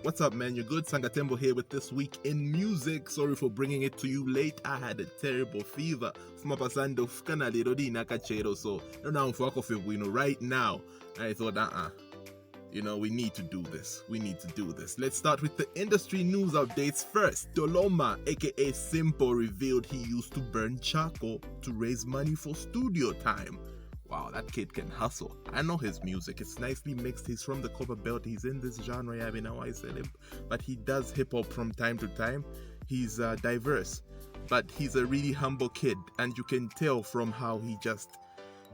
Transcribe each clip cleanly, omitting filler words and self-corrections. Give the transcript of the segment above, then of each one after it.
What's up, man? You're good? Sangatembo here with This Week in Music. Sorry for bringing it to you late. I had a terrible fever. Fumapasando fukana lirodi nakachero. So, right now, I thought, we need to do this. Let's start with the industry news updates first. Toloma, aka Siimpo, revealed he used to burn charcoal to raise money for studio time. Wow, that kid can hustle. I know his music. It's nicely mixed. He's from the Copper Belt. He's in this genre, but he does hip hop from time to time. He's diverse, but he's a really humble kid, and you can tell from how he just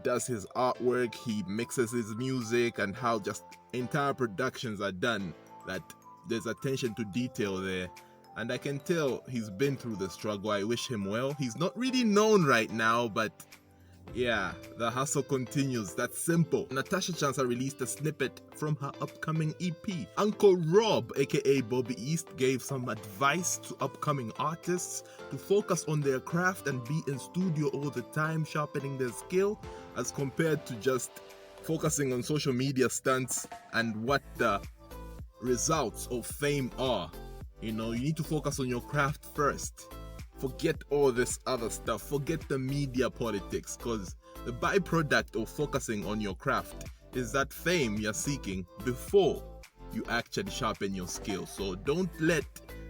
does his artwork, he mixes his music, and how just entire productions are done, that there's attention to detail there. And I can tell he's been through the struggle. I wish him well. He's not really known right now, but yeah, the hustle continues. That's simple. Natasha Chansa released a snippet from her upcoming EP. Uncle Rob, aka Bobby East, gave some advice to upcoming artists to focus on their craft and be in studio all the time, sharpening their skill, as compared to just focusing on social media stunts and what the results of fame are. You need to focus on your craft first. Forget all this other stuff. Forget the media politics, because the byproduct of focusing on your craft is that fame you're seeking before you actually sharpen your skills. So don't let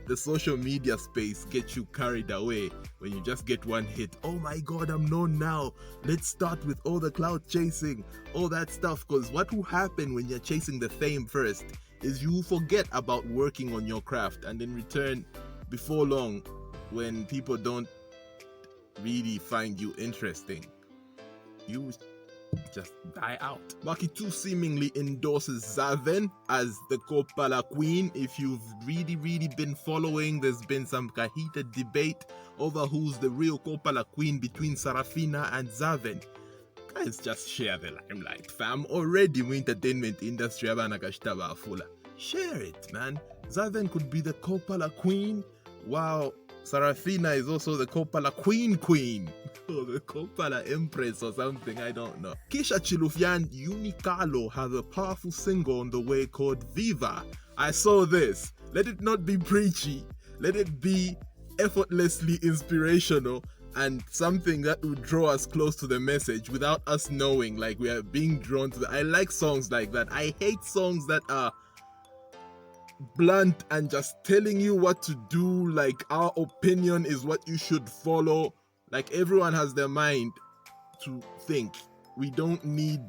the social media space get you carried away when you just get one hit. Oh my god, I'm known now. Let's start with all the cloud chasing, all that stuff, because what will happen when you're chasing the fame first is you forget about working on your craft, and in return, before long, when people don't really find you interesting, you just die out. Macky2 seemingly endorses Xaven as the Kopala Queen. If you've really been following, there's been some heated debate over who's the real Kopala Queen between Sarafina and Xaven. Guys, just share the limelight, fam. Already in entertainment industry, share it, man. Xaven could be the Kopala Queen, while Sarafina is also the Kopala Queen, or the Kopala Empress or something, I don't know. Keisha, Chilufya, and Euniy have a powerful single on the way called VIVA. I saw this. Let it not be preachy. Let it be effortlessly inspirational and something that would draw us close to the message without us knowing, like we are being drawn to I like songs like that. I hate songs that are blunt and just telling you what to do, like our opinion is what you should follow. Like everyone has their mind to think. We don't need,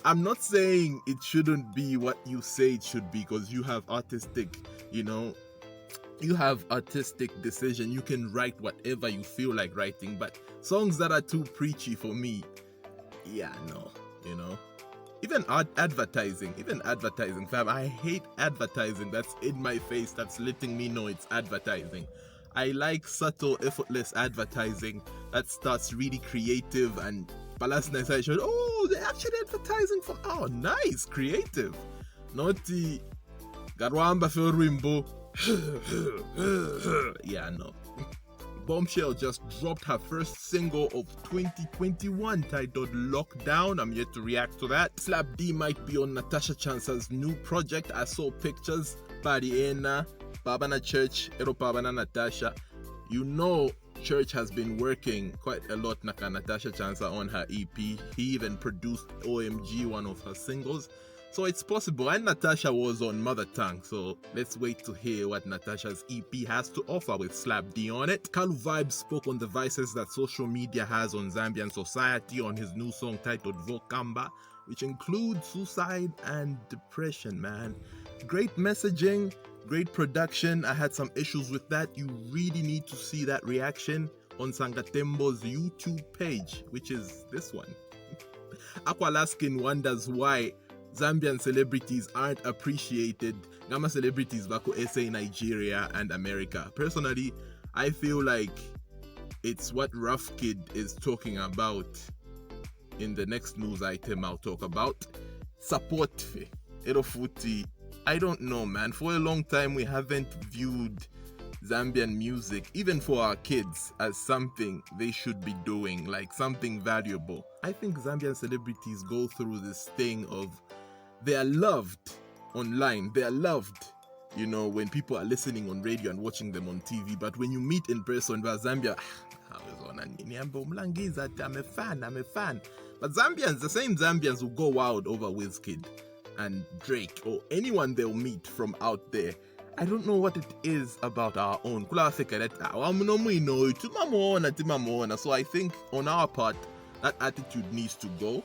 I'm not saying it shouldn't be what you say it should be, because you have artistic, you have artistic decision. You can write whatever you feel like writing, but songs that are too preachy for me, no. Even advertising, fam. I hate advertising that's in my face, that's letting me know it's advertising. I like subtle, effortless advertising that starts really creative and balas na isa, they're actually advertising for, nice, creative. Naughty, garwamba for rimbo. No. Bombshell just dropped her first single of 2021 titled Lockdown. I'm yet to react to that. Slap D might be on Natasha Chansa's new project. I saw pictures. Pariena, Babana Church, Ero Babana Natasha. Church has been working quite a lot naka Natasha Chansa on her EP. He even produced OMG, one of her singles. So it's possible, and Natasha was on Mother Tongue, so let's wait to hear what Natasha's EP has to offer with Slap D on it. Kalu Vibe spoke on the vices that social media has on Zambian society on his new song titled Vokamba, which includes suicide and depression, man. Great messaging, great production. I had some issues with that. You really need to see that reaction on Sangatembo's YouTube page, which is this one. Aqualaskin wonders why Zambian celebrities aren't appreciated. Gama celebrities bako SA, Nigeria, and America. Personally, I feel like it's what Rough Kid is talking about in the next news item I'll talk about. Support fe. Erofuti. I don't know, man. For a long time, we haven't viewed Zambian music, even for our kids, as something they should be doing, like something valuable. I think Zambian celebrities go through this thing of they are loved online, they are loved you know, when people are listening on radio and watching them on TV, but when you meet in person, Zambia, I'm a fan. But Zambians, the same Zambians who go wild over Wizkid and Drake or anyone they'll meet from out there. I don't know what it is about our own. So I think on our part, that attitude needs to go.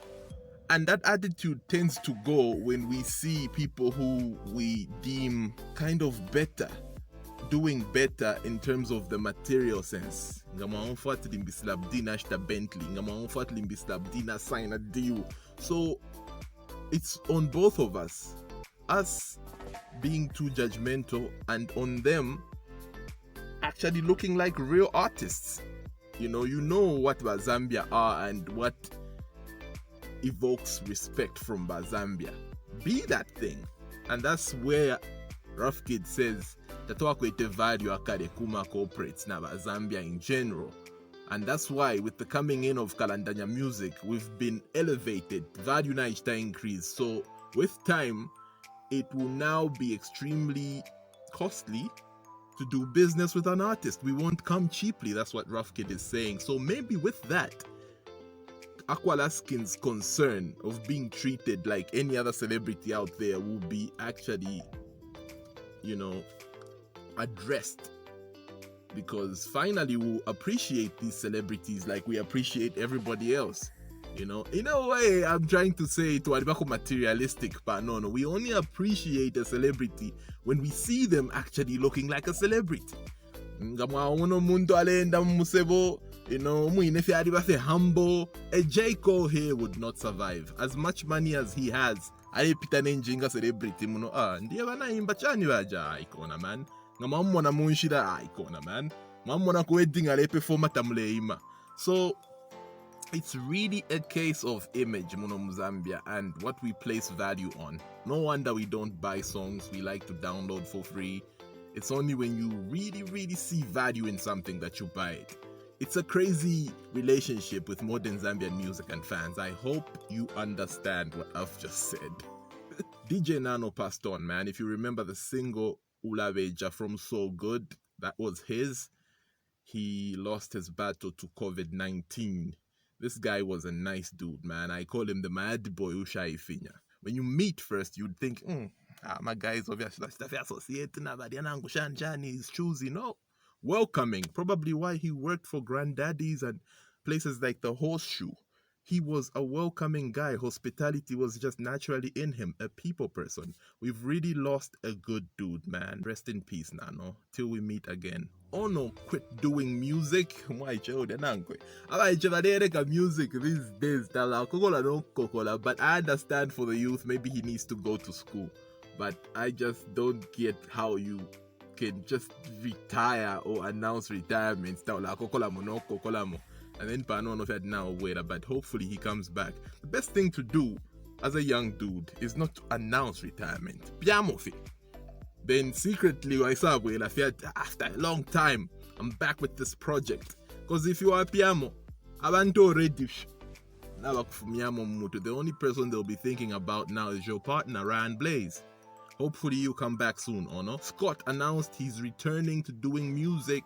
And that attitude tends to go when we see people who we deem kind of better, doing better in terms of the material sense. So it's on both of us. Us being too judgmental and on them actually looking like real artists. You know what Bazambia are and what evokes respect from Bazambia. Be that thing. And that's where Rough Kid says that wakwete value akade kuma corporates na Bazambia in general. And that's why with the coming in of Kalandanya music, we've been elevated. Value na ichta increase. So with time, it will now be extremely costly to do business with an artist. We won't come cheaply. That's what Rough Kid is saying. So maybe with that, Aqualaskin's concern of being treated like any other celebrity out there will be actually, addressed. Because finally we'll appreciate these celebrities like we appreciate everybody else. In a way, I'm trying to say to Adibako materialistic, but no, we only appreciate a celebrity when we see them actually looking like a celebrity. Humble. A J. Cole here would not survive. As much money as he has, alipita nenjinga celebrity ndiye banaimba chani baja ikona man. Ngamamona munshira ikona man. Mamona ku wedding alepe forma tamleima. So it's really a case of image, Zambia, and what we place value on. No wonder we don't buy songs we like to download for free. It's only when you really, really see value in something that you buy it. It's a crazy relationship with modern Zambian music and fans. I hope you understand what I've just said. DJ Nano passed on, man. If you remember the single Ulaveja from So Good, that was his. He lost his battle to COVID-19. This guy was a nice dude, man. I call him the mad boy Ushaifinya. When you meet first, you'd think, my guy is obviously associated, he's choosy. No. Welcoming, probably why he worked for granddaddies and places like the Horseshoe. He was a welcoming guy. Hospitality was just naturally in him, a people person. We've really lost a good dude, man. Rest in peace, Nano. Till we meet again. OHNO quit doing music. Music these days, but I understand for the youth, maybe he needs to go to school. But I just don't get how you can just retire or announce retirement. And then Pano had now wait, but hopefully he comes back. The best thing to do as a young dude is not to announce retirement. Then secretly, after a long time, I'm back with this project. Because if you are Piamo, Abantu already. The only person they'll be thinking about now is your partner, Ryan Blaze. Hopefully you come back soon, OHNO. Scott announced he's returning to doing music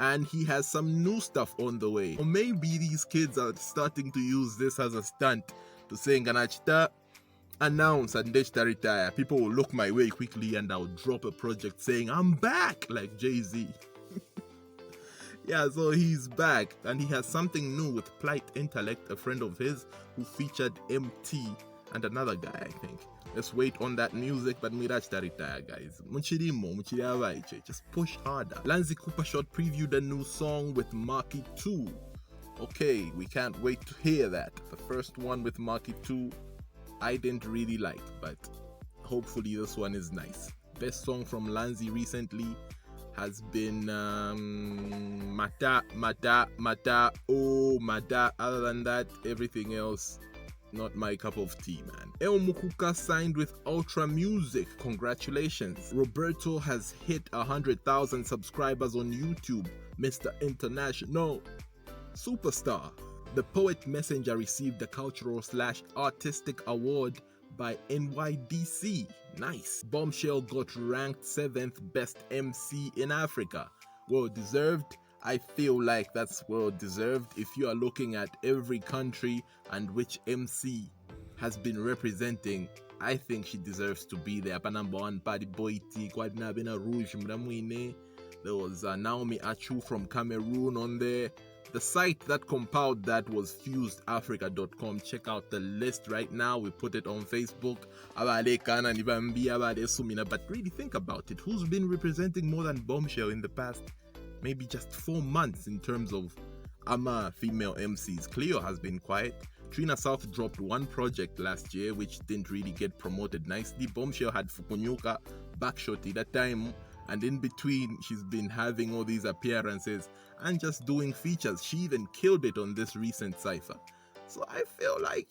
and he has some new stuff on the way. Or maybe these kids are starting to use this as a stunt to say Ganachita announce and Deshta retire. People will look my way quickly and I'll drop a project saying I'm back like Jay-Z. Yeah, so he's back and he has something new with Plight Intellect, a friend of his who featured Emtee and another guy, I think. Let's wait on that music, but Mirach retire, guys. Just push harder. Lanzee Cooper short previewed a new song with Macky2. Okay, we can't wait to hear that. The first one with Macky2, I didn't really like, but hopefully this one is nice. Best song from Lanzee recently has been Mata. Other than that, everything else, not my cup of tea, man. Mukuka signed with Ultra Music. Congratulations. Roberto has hit 100,000 subscribers on YouTube. Mr. International Superstar. The Poet Messenger received the Cultural/Artistic Award by NYDC. Nice. Bombshell got ranked 7th best MC in Africa. Well deserved. I feel like that's well deserved if you are looking at every country and which MC has been representing. I think she deserves to be there. Number 1, Paddy Boiti, Kwadnabena Rouge, Mdamwine. There was Naomi Achu from Cameroon on there. The site that compiled that was fusedafrica.com. Check out the list right now. We put it on Facebook. But really think about it. Who's been representing more than Bombshell in the past maybe just 4 months in terms of female MCs? Cleo has been quiet. Trina South dropped one project last year which didn't really get promoted nicely. Bombshell had Fukunyuka, Backshotty that time, and in between she's been having all these appearances and just doing features. She even killed it on this recent cypher. So I feel like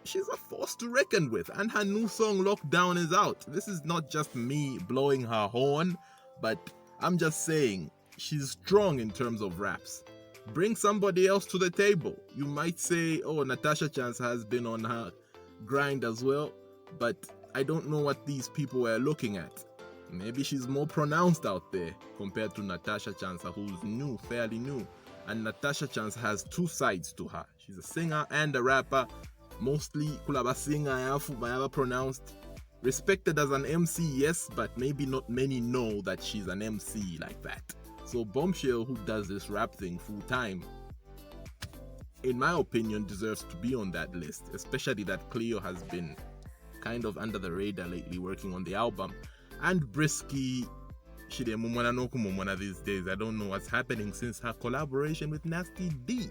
she's a force to reckon with, and her new song Lockdown is out. This is not just me blowing her horn, but I'm just saying she's strong in terms of raps. Bring somebody else to the table. You might say, oh, Natasha Chansa has been on her grind as well, but I don't know what these people were looking at. Maybe she's more pronounced out there compared to Natasha Chansa, who's new, fairly new. And Natasha Chansa has two sides to her. She's a singer and a rapper. Mostly kulaba singer yafu pronounced. Respected as an MC, yes, but maybe not many know that she's an MC like that. So Bombshell, who does this rap thing full time, in my opinion, deserves to be on that list, especially that Cleo has been kind of under the radar lately working on the album. And Brisky, she de mumwana no kumumwana these days. I don't know what's happening since her collaboration with Nasty D.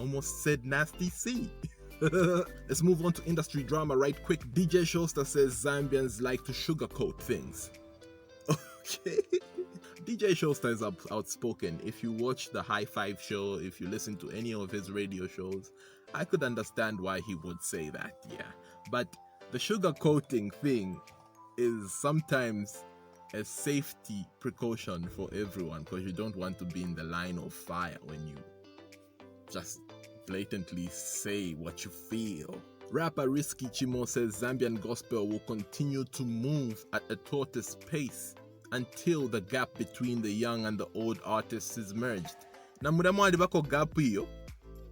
Almost said Nasty C. Let's move on to industry drama right quick. DJ Showster says Zambians like to sugarcoat things. Okay. DJ Showster is outspoken. If you watch the High Five show, if you listen to any of his radio shows, I could understand why he would say that, yeah. But the sugarcoating thing is sometimes a safety precaution for everyone, because you don't want to be in the line of fire when you just blatantly say what you feel. Rapper Risky Chimo says Zambian gospel will continue to move at a tortoise pace until the gap between the young and the old artists is merged. Na mudamwadi bako gap hiyo?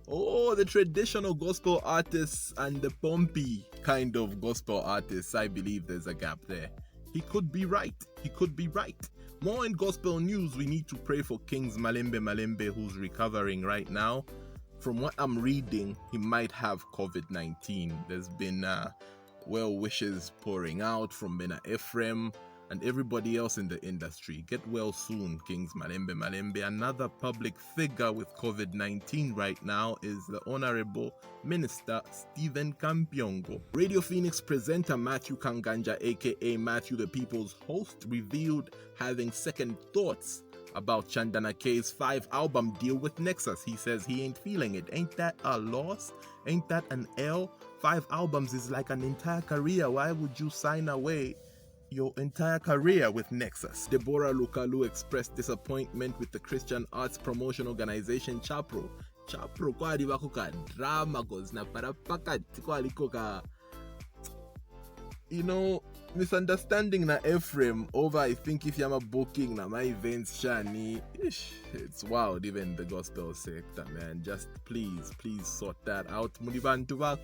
Oh, the traditional gospel artists and the pompy kind of gospel artists, I believe there's a gap there. He could be right. He could be right. More in gospel news, we need to pray for King's Malembe, who's recovering right now. From what I'm reading, he might have COVID-19. There's been well wishes pouring out from Bena Ephraim and everybody else in the industry. Get well soon, Kings Malembe. Another public figure with COVID-19 right now is the Honorable Minister Stephen Kampiongo. Radio Phoenix presenter Matthew Kanganja, aka Matthew the People's Host, revealed having second thoughts about Chandana K's 5-album deal with Nexus. He says he ain't feeling it. Ain't that a loss? Ain't that an L? 5 albums is like an entire career. Why would you sign away your entire career with Nexus? Deborah Lukalu expressed disappointment with the Christian arts promotion organization Chapro kwa alibako ka drama goes na parapakati kwa aliko ka, you know, misunderstanding na Ephraim over I think if yama booking na my events shani. It's wild, even the gospel sector, man. Just please sort that out. Kopala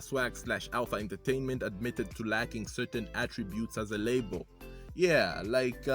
Swag / Alpha Entertainment admitted to lacking certain attributes as a label. Yeah, like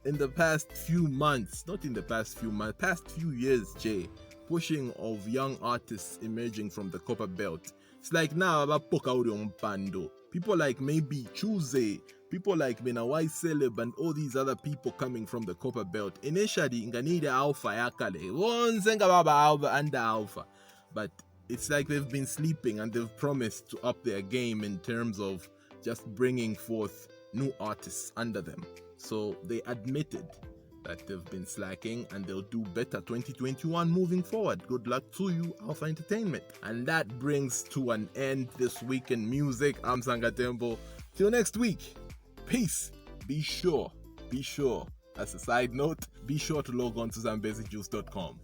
in the past few months, not in the past few months, past few years, Jay, pushing of young artists emerging from the Copper Belt. It's like now about Pokauri Pando. People like maybe Chuze, people like Benawai Celeb and all these other people coming from the Copper Belt. Initially, Nganida Alpha Yakale, one Senga Baba Alpha and Alpha. But it's like they've been sleeping and they've promised to up their game in terms of just bringing forth new artists under them. So they admitted that they've been slacking and they'll do better 2021 moving forward. Good luck to you, Alpha Entertainment. And that brings to an end this week in music. I'm Sangatembo. Till next week, peace. Be sure, as a side note, be sure to log on to ZambeziJuice.com.